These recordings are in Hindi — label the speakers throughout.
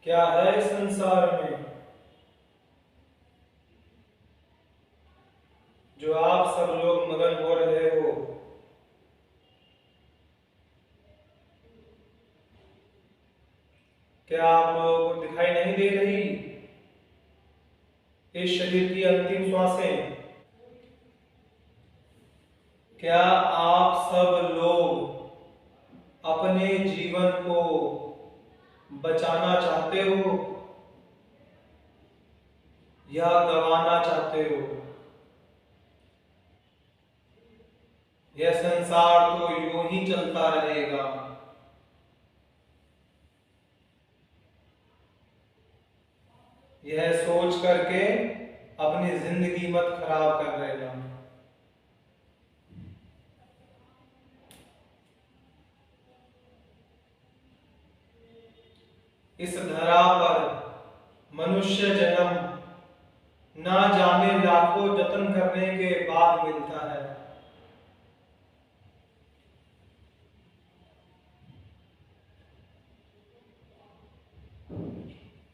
Speaker 1: क्या है संसार में जो आप सब लोग मगन हो रहे हो? क्या आप लोगों को दिखाई नहीं दे रही इस शरीर की अंतिम श्वासें? क्या आप सब लोग अपने जीवन को बचाना चाहते हो या गंवाना चाहते हो? यह संसार तो यूं ही चलता रहेगा। यह सोच करके अपनी जिंदगी मत खराब कर लेना। इस धरा पर मनुष्य जन्म ना जाने लाखों जतन करने के बाद मिलता है।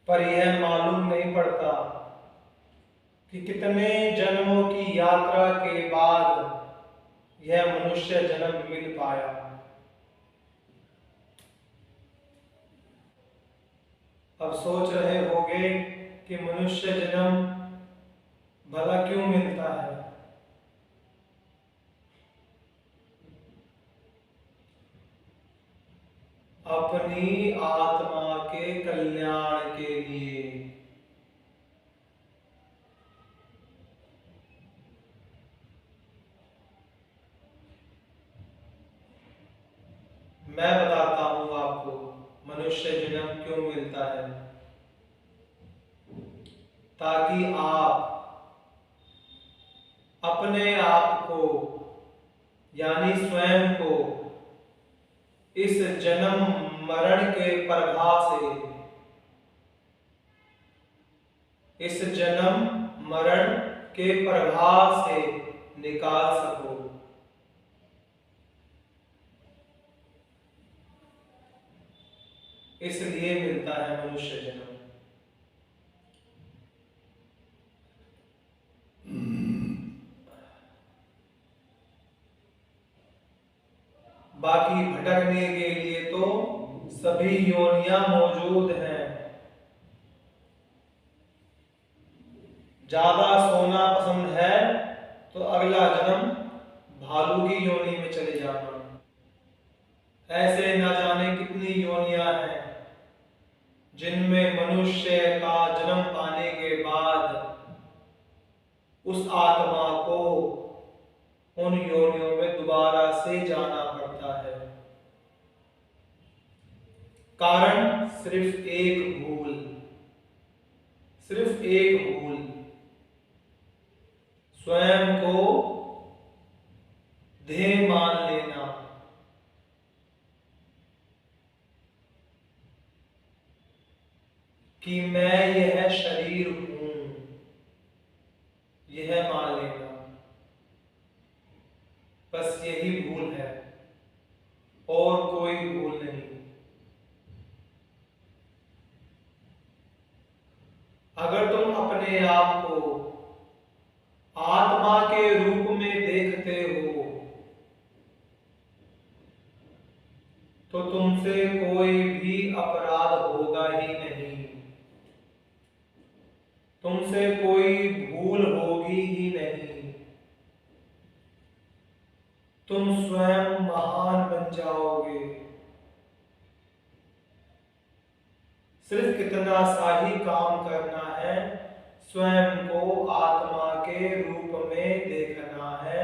Speaker 1: पर यह मालूम नहीं पड़ता कि कितने जन्मों की यात्रा के बाद यह मनुष्य जन्म मिल पाया। अब सोच रहे होंगे कि मनुष्य जन्म भला क्यों मिलता है? अपनी आत्मा के कल्याण के लिए। मैं बताता हूं आपको मनुष्य जन्म क्यों मिलता है। ताकि आप अपने आप को यानी स्वयं को इस जन्म मरण के प्रभाव से, इस जन्म मरण के प्रभाव से निकाल सको। इसलिए मिलता है मनुष्य जन्म। बाकी भटकने के लिए तो सभी योनियां मौजूद हैं। ज्यादा सोना पसंद है तो अगला जन्म भालू की योनि में चले जाना। ऐसे न जाने कितनी योनियां हैं जिनमें मनुष्य का जन्म पाने के बाद उस आत्मा को उन योनियों में दोबारा से जाना पड़ता है। कारण सिर्फ एक भूल, सिर्फ एक भूल। स्वयं को ध्येय मान लेना। कि मैं यह शरीर हूं, यह मान लेना। बस यही भूल है और कोई भूल नहीं। अगर तुम अपने आप को आत्मा के रूप में देखते हो तो तुमसे कोई भी अपराध होगा ही नहीं, तुमसे कोई भूल होगी ही नहीं। तुम स्वयं महान बन जाओगे। सिर्फ कितना सा ही काम करना है, स्वयं को आत्मा के रूप में देखना है,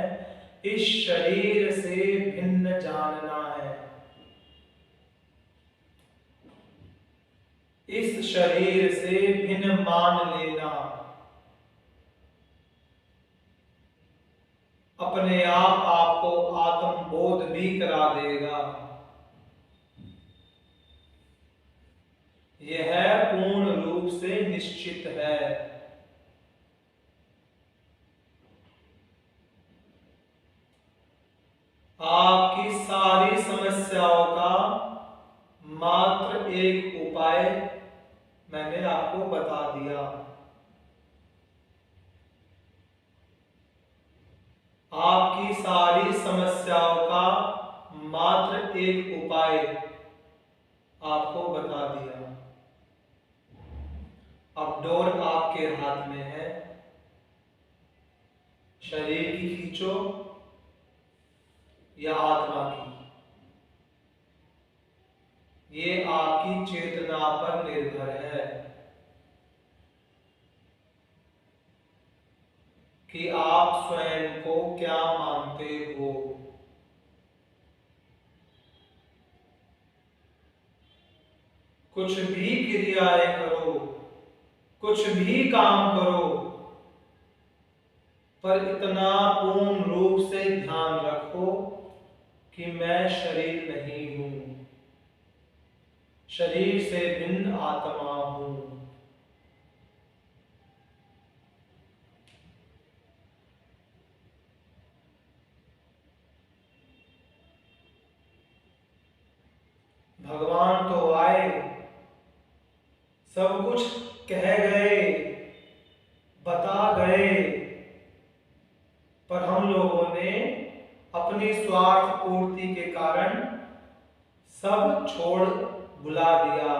Speaker 1: इस शरीर से भिन्न जानना है, इस शरीर से भिन्न मान लेना। अपने आप आपको आत्मबोध भी करा देगा। यह पूर्ण रूप से निश्चित है। आपकी सारी समस्याओं का मात्र एक उपाय मैंने आपको बता दिया। आपकी सारी समस्याओं का मात्र एक उपाय आपको बता दिया। अब डोर आपके हाथ में है। शरीर की खींचो या आत्मा की, ये आपकी चेतना पर निर्भर है कि आप स्वयं को क्या मानते हो। कुछ भी क्रियाएं करो, कुछ भी काम करो, पर इतना पूर्ण रूप से ध्यान रखो कि मैं शरीर नहीं हूं, शरीर से भिन्न आत्मा हूं। भगवान तो आए, सब कुछ कह गए, बता गए, पर हम लोगों ने अपनी स्वार्थ पूर्ति के कारण सब छोड़ भुला दिया,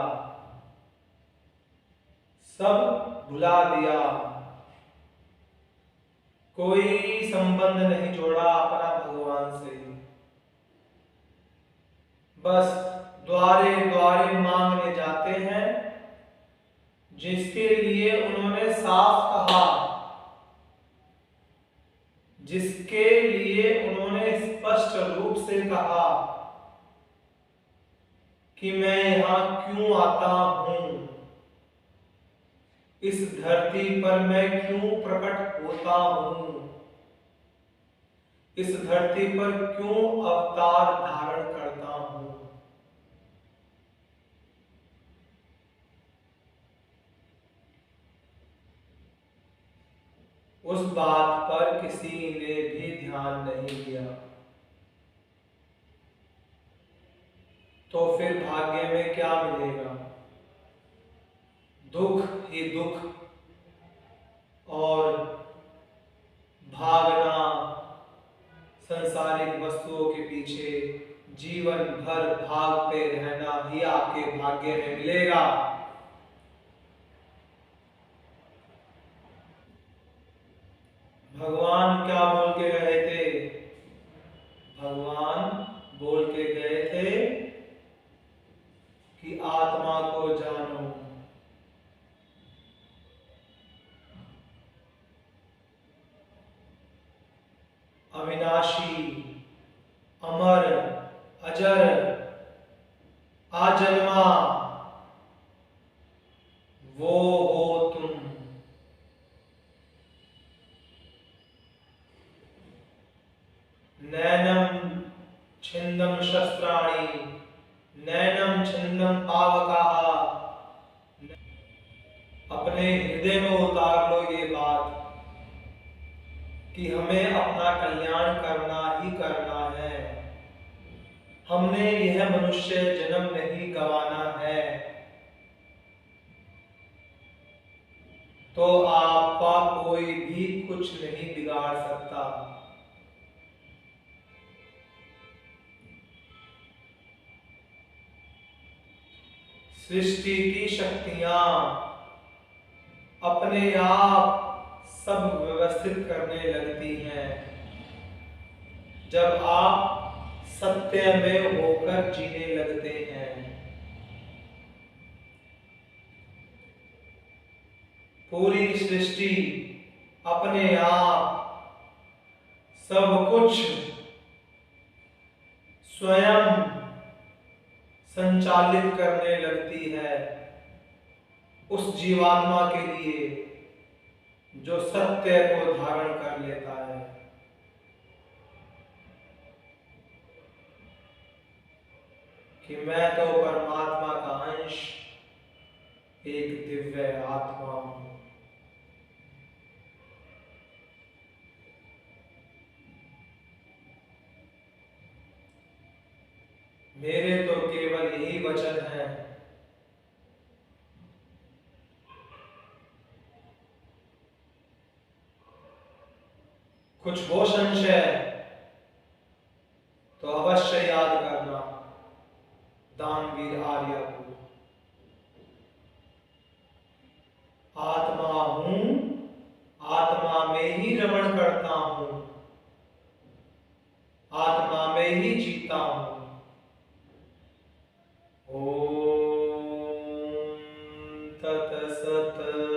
Speaker 1: सब भुला दिया। कोई संबंध नहीं जोड़ा अपना भगवान से। बस द्वारे द्वारे मांगने जाते हैं, जिसके लिए उन्होंने साफ कहा, जिसके लिए उन्होंने स्पष्ट रूप से कहा कि मैं यहां क्यों आता हूं, इस धरती पर मैं क्यों प्रकट होता हूं, इस धरती पर क्यों अवतार धारण करता हूं। उस बात पर किसी ने भी ध्यान नहीं दिया, तो फिर भाग्य में क्या मिलेगा? दुख ही दुख और भागना संसारिक वस्तुओं के पीछे, जीवन भर भागते रहना ही आपके भाग्य में मिलेगा। भगवान क्या बोल के गए थे? भगवान बोल के गए थे कि आत्मा को जानो। अविनाशी, अमर, अजर, आजन्मा, वो हो तुम। नैनम छिंदम शस्त्राणि, नैनम छिंदम पावकाः। अपने हृदय में उतार लो ये बात कि हमें अपना कल्याण करना ही करना है। हमने यह मनुष्य जन्म नहीं गंवाना है, तो आपका कोई भी कुछ नहीं बिगाड़ सकता। सृष्टि की शक्तियां अपने आप सब व्यवस्थित करने लगती हैं जब आप सत्य में होकर जीने लगते हैं। पूरी सृष्टि अपने आप सब कुछ स्वयं संचालित करने लगती है उस जीवात्मा के लिए जो सत्य को धारण कर लेता है। कि मैं तो परमात्मा का अंश, एक दिव्य आत्मा हूं। मेरे तो केवल यही वचन है कुछ हो संशय तो अवश्य याद करना दानवीर आर्य को। आत्मा हूं, आत्मा में ही रमण करता हूं, आत्मा में ही जीता हूं। ओम तत्सत।